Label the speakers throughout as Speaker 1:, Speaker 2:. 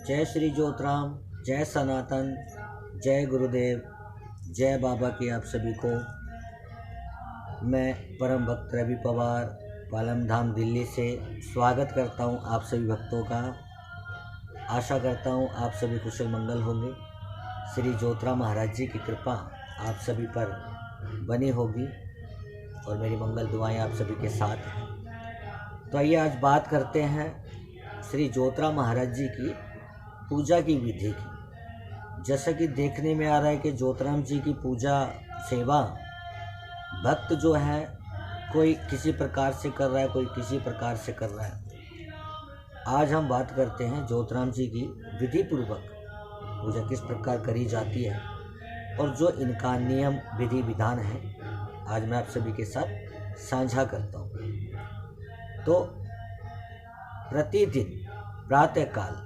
Speaker 1: जय श्री ज्योतराम, जय सनातन, जय गुरुदेव, जय बाबा की आप सभी को। मैं परम भक्त रवि पवार पालम धाम दिल्ली से स्वागत करता हूं आप सभी भक्तों का। आशा करता हूं आप सभी कुशल मंगल होंगे। श्री ज्योतराम महाराज जी की कृपा आप सभी पर बनी होगी और मेरी मंगल दुआएं आप सभी के साथ हैं। तो आइए आज बात करते हैं श्री ज्योतराम महाराज जी की पूजा की विधि की। जैसा कि देखने में आ रहा है कि ज्योतराम जी की पूजा सेवा भक्त जो है कोई किसी प्रकार से कर रहा है, कोई किसी प्रकार से कर रहा है। आज हम बात करते हैं ज्योतराम जी की विधि पूर्वक पूजा किस प्रकार करी जाती है और जो इनका नियम विधि विधान है आज मैं आप सभी के साथ साझा करता हूँ। तो प्रतिदिन प्रातःकाल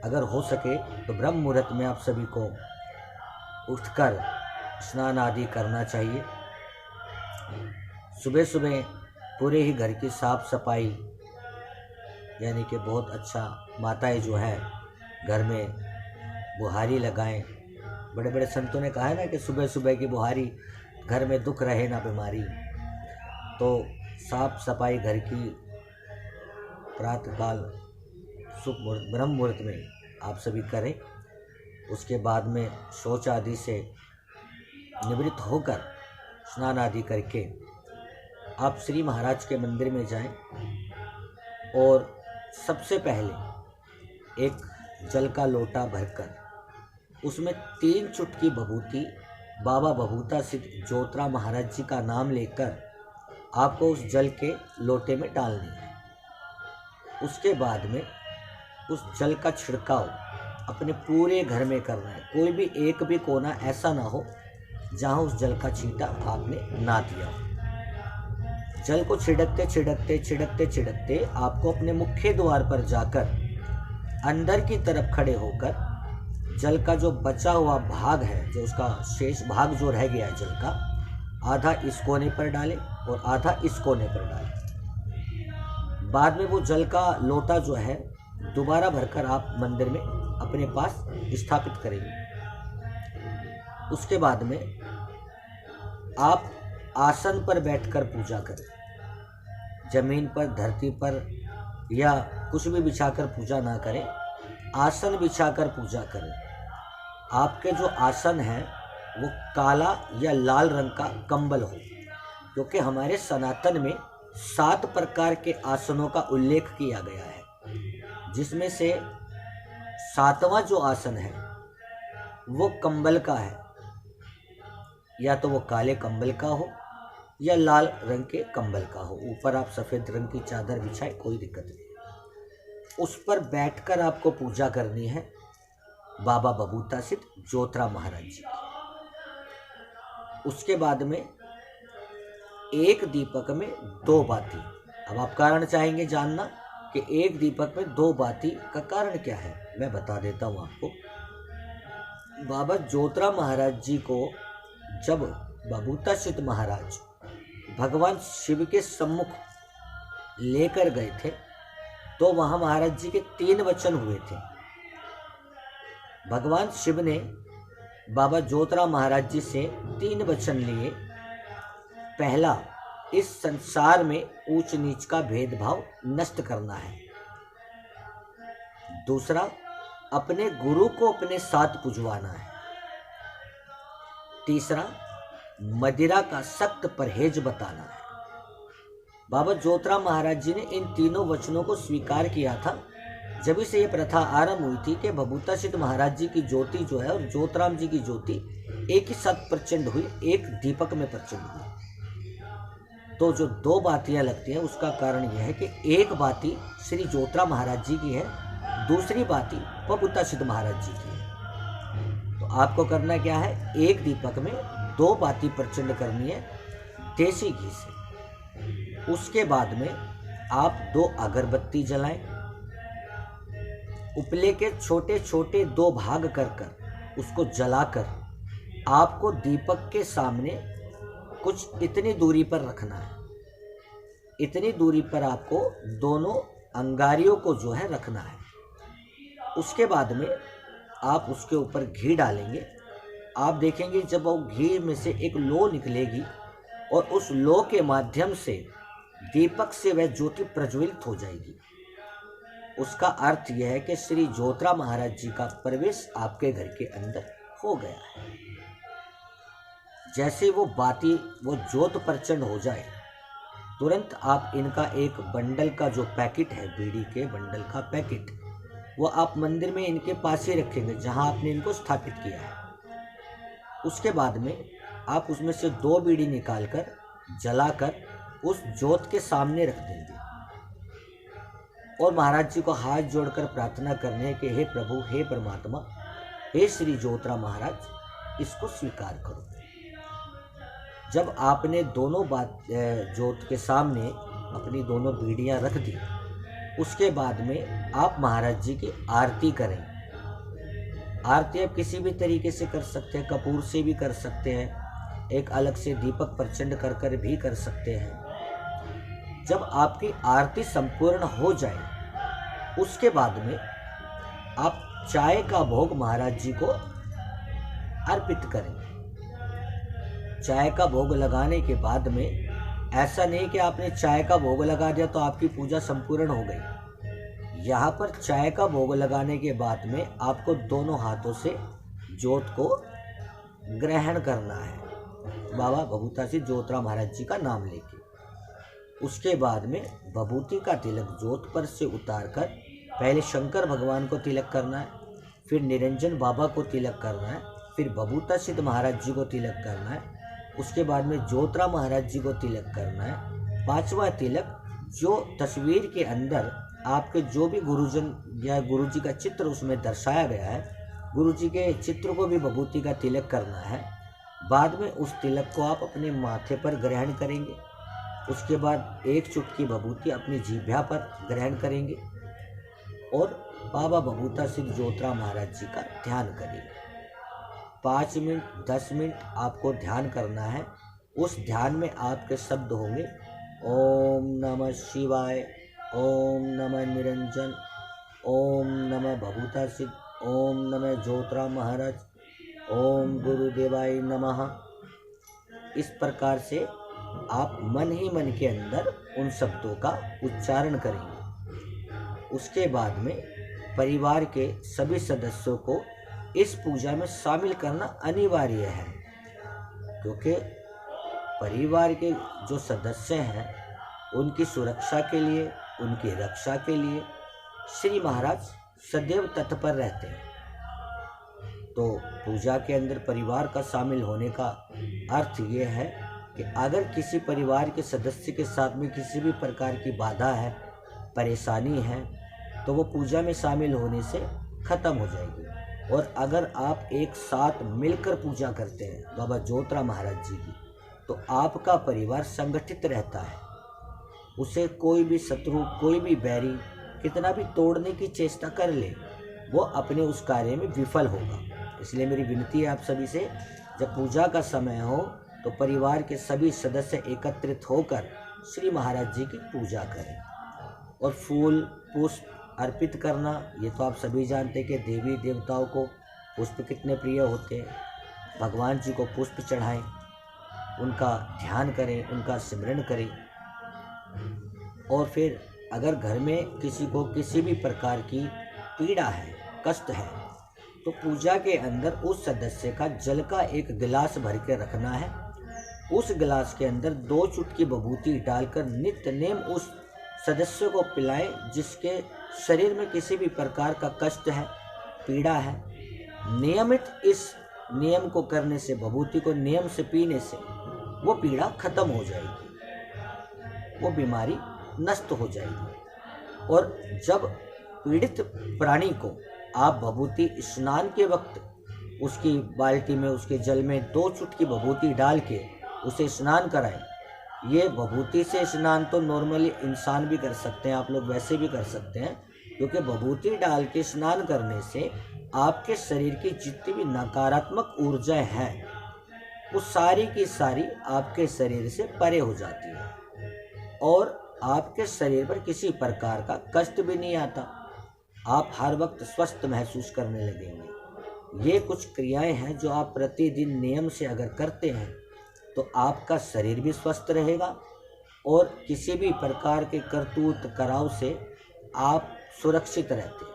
Speaker 1: अगर हो सके तो ब्रह्म मुहूर्त में आप सभी को उठकर स्नान आदि करना चाहिए। सुबह सुबह पूरे ही घर की साफ सफाई यानी कि बहुत अच्छा माताएं जो है घर में बुहारी लगाएं। बड़े बड़े संतों ने कहा है ना कि सुबह सुबह की बुहारी घर में दुख रहे ना बीमारी। तो साफ सफाई घर की प्रातःकाल शुभ मुहूर्त ब्रह्म मुहूर्त में आप सभी करें। उसके बाद में शौच आदि से निवृत्त होकर स्नान आदि करके आप श्री महाराज के मंदिर में जाएं और सबसे पहले एक जल का लोटा भरकर उसमें 3 चुटकी भभूति बाबा भभूता सिद्ध ज्योतराम महाराज जी का नाम लेकर आपको उस जल के लोटे में डालनी है। उसके बाद में उस जल का छिड़काव अपने पूरे घर में करना है। कोई भी एक भी कोना ऐसा ना हो जहाँ उस जल का छींटा आपने ना दिया हो। जल को छिड़कते छिड़कते छिड़कते छिड़कते आपको अपने मुख्य द्वार पर जाकर अंदर की तरफ खड़े होकर जल का जो बचा हुआ भाग है, जो उसका शेष भाग जो रह गया है जल का, आधा इस कोने पर डालें और आधा इस कोने पर डालें। बाद में वो जल का लोटा जो है दोबारा भरकर आप मंदिर में अपने पास स्थापित करेंगे। उसके बाद में आप आसन पर बैठकर पूजा करें। जमीन पर, धरती पर या कुछ भी बिछाकर पूजा ना करें, आसन बिछाकर पूजा करें। आपके जो आसन है वो काला या लाल रंग का कंबल हो, क्योंकि हमारे सनातन में 7 प्रकार के आसनों का उल्लेख किया गया है, जिसमें से 7वां जो आसन है वो कंबल का है। या तो वो काले कंबल का हो या लाल रंग के कंबल का हो। ऊपर आप सफ़ेद रंग की चादर बिछाए, कोई दिक्कत नहीं। उस पर बैठकर आपको पूजा करनी है बाबा भभूता सिद्ध ज्योतराम महाराज जी। उसके बाद में एक दीपक में 2 बाती। अब आप कारण चाहेंगे जानना कि एक दीपक में 2 बाती का कारण क्या है, मैं बता देता हूँ आपको। बाबा ज्योतराम महाराज जी को जब भभूता सिद्ध महाराज भगवान शिव के सम्मुख लेकर गए थे तो वहाँ महाराज जी के 3 वचन हुए थे। भगवान शिव ने बाबा ज्योतराम महाराज जी से 3 वचन लिए। पहला, इस संसार में ऊंच नीच का भेदभाव नष्ट करना है। दूसरा, अपने गुरु को अपने साथ पुजवाना है। तीसरा, मदिरा का सख्त परहेज बताना है। बाबा ज्योतराम महाराज जी ने इन तीनों वचनों को स्वीकार किया था जब से ये प्रथा आरंभ हुई थी कि भभूता सिद्ध महाराज जी की ज्योति जो है और ज्योतराम जी की ज्योति एक ही साथ प्रचंड हुई, एक दीपक में प्रचंड हुई। तो जो 2 बातियां लगती हैं उसका कारण यह है कि एक बाती श्री ज्योतराम महाराज जी की है, दूसरी बाती भभूता सिद्ध महाराज जी की है। तो आपको करना क्या है, एक दीपक में 2 बाती प्रचंड करनी है देसी घी से। उसके बाद में आप 2 अगरबत्ती जलाएं। उपले के छोटे छोटे 2 भाग कर कर उसको जलाकर आपको दीपक के सामने कुछ इतनी दूरी पर रखना है। इतनी दूरी पर आपको दोनों अंगारियों को जो है रखना है। उसके बाद में आप उसके ऊपर घी डालेंगे। आप देखेंगे जब वो घी में से एक लौ निकलेगी और उस लौ के माध्यम से दीपक से वह ज्योति प्रज्वलित हो जाएगी, उसका अर्थ यह है कि श्री ज्योतिरा महाराज जी का प्रवेश आपके घर के अंदर हो गया है। जैसे वो ज्योत प्रचंड हो जाए, तुरंत आप इनका एक बंडल का जो पैकेट है, बीड़ी के बंडल का पैकेट, वो आप मंदिर में इनके पास ही रखेंगे जहां आपने इनको स्थापित किया है। उसके बाद में आप उसमें से 2 बीड़ी निकालकर जलाकर उस ज्योत के सामने रख देंगे और महाराज जी को हाथ जोड़कर प्रार्थना करने के हे प्रभु, हे परमात्मा, हे श्री ज्योतिरा महाराज, इसको स्वीकार करो। जब आपने दोनों ज्योत के सामने अपनी दोनों बीड़ियां रख दी, उसके बाद में आप महाराज जी की आरती करें। आरती आप किसी भी तरीके से कर सकते हैं, कपूर से भी कर सकते हैं, एक अलग से दीपक प्रचंड कर भी कर सकते हैं। जब आपकी आरती संपूर्ण हो जाए, उसके बाद में आप चाय का भोग महाराज जी को अर्पित करें। चाय का भोग लगाने के बाद में ऐसा नहीं कि आपने चाय का भोग लगा दिया तो आपकी पूजा संपूर्ण हो गई। यहाँ पर चाय का भोग लगाने के बाद में आपको दोनों हाथों से ज्योत को ग्रहण करना है, बाबा भभूतासिद्ध ज्योतिरा महाराज जी का नाम लेके। उसके बाद में भभूति का तिलक ज्योत पर से उतारकर पहले शंकर भगवान को तिलक करना है, फिर निरंजन बाबा को तिलक करना है, फिर भभूतासिद्ध महाराज जी को तिलक करना है, उसके बाद में ज्योतिरा महाराज जी को तिलक करना है। 5वां तिलक जो तस्वीर के अंदर आपके जो भी गुरुजन या गुरुजी का चित्र उसमें दर्शाया गया है, गुरुजी के चित्र को भी भभूति का तिलक करना है। बाद में उस तिलक को आप अपने माथे पर ग्रहण करेंगे। उसके बाद एक चुटकी भभूति अपनी जीभा पर ग्रहण करेंगे और बाबा भभूतासिद्ध ज्योतिरा महाराज जी का ध्यान करेंगे। 5 मिनट 10 मिनट आपको ध्यान करना है। उस ध्यान में आपके शब्द होंगे ओम नमः शिवाय, ओम नमः निरंजन, ओम नमः भभूतासिद्ध, ओम नमः ज्योतिरा महाराज, ओम गुरुदेवाय नमः। इस प्रकार से आप मन ही मन के अंदर उन शब्दों का उच्चारण करेंगे। उसके बाद में परिवार के सभी सदस्यों को इस पूजा में शामिल करना अनिवार्य है, क्योंकि परिवार के जो सदस्य हैं उनकी सुरक्षा के लिए, उनकी रक्षा के लिए श्री महाराज सदैव तत्पर रहते हैं। तो पूजा के अंदर परिवार का शामिल होने का अर्थ ये है कि अगर किसी परिवार के सदस्य के साथ में किसी भी प्रकार की बाधा है, परेशानी है, तो वो पूजा में शामिल होने से ख़त्म हो जाएगी। और अगर आप एक साथ मिलकर पूजा करते हैं बाबा ज्योतिरा महाराज जी की, तो आपका परिवार संगठित रहता है। उसे कोई भी शत्रु, कोई भी बैरी कितना भी तोड़ने की चेष्टा कर ले, वो अपने उस कार्य में विफल होगा। इसलिए मेरी विनती है आप सभी से, जब पूजा का समय हो तो परिवार के सभी सदस्य एकत्रित होकर श्री महाराज जी की पूजा करें। और फूल पुष्प अर्पित करना, ये तो आप सभी जानते हैं कि देवी देवताओं को पुष्प कितने प्रिय होते हैं। भगवान जी को पुष्प चढ़ाएं, उनका ध्यान करें, उनका सिमरन करें। और फिर अगर घर में किसी को किसी भी प्रकार की पीड़ा है, कष्ट है, तो पूजा के अंदर उस सदस्य का जल का एक गिलास भर के रखना है। उस गिलास के अंदर 2 चुटकी भभूति डालकर नित्य नेम उस सदस्य को पिलाएं जिसके शरीर में किसी भी प्रकार का कष्ट है, पीड़ा है। नियमित इस नियम को करने से, भभूति को नियम से पीने से वो पीड़ा खत्म हो जाएगी, वो बीमारी नष्ट हो जाएगी। और जब पीड़ित प्राणी को आप भभूति स्नान के वक्त उसकी बाल्टी में, उसके जल में 2 चुटकी भभूति डाल के उसे स्नान कराएं। ये भभूति से स्नान तो नॉर्मली इंसान भी कर सकते हैं, आप लोग वैसे भी कर सकते हैं, क्योंकि भभूति डाल के स्नान करने से आपके शरीर की जितनी भी नकारात्मक ऊर्जा है वो सारी की सारी आपके शरीर से परे हो जाती है और आपके शरीर पर किसी प्रकार का कष्ट भी नहीं आता। आप हर वक्त स्वस्थ महसूस करने लगेंगे। ये कुछ क्रियाएं हैं जो आप प्रतिदिन नियम से अगर करते हैं तो आपका शरीर भी स्वस्थ रहेगा और किसी भी प्रकार के करतूत कराव से आप सुरक्षित रहते हैं।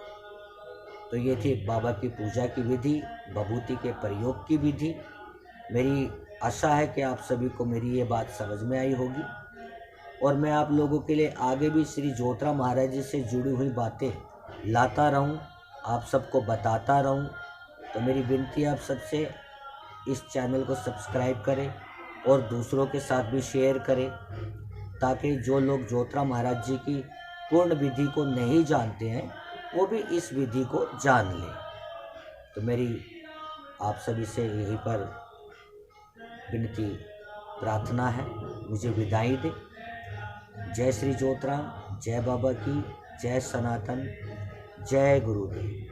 Speaker 1: तो ये थी बाबा की पूजा की विधि, विभूति के प्रयोग की विधि। मेरी आशा है कि आप सभी को मेरी ये बात समझ में आई होगी और मैं आप लोगों के लिए आगे भी श्री ज्योतिराम महाराज जी से जुड़ी हुई बातें लाता रहूं, आप सबको बताता रहूं। तो मेरी विनती है आप सबसे, इस चैनल को सब्सक्राइब करें और दूसरों के साथ भी शेयर करें, ताकि जो लोग ज्योतिराम महाराज जी की पूर्ण विधि को नहीं जानते हैं वो भी इस विधि को जान लें। तो मेरी आप सभी से यहीं पर विनती प्रार्थना है, मुझे विदाई दे। जय श्री ज्योतिराम, जय बाबा की, जय सनातन, जय गुरुदेव।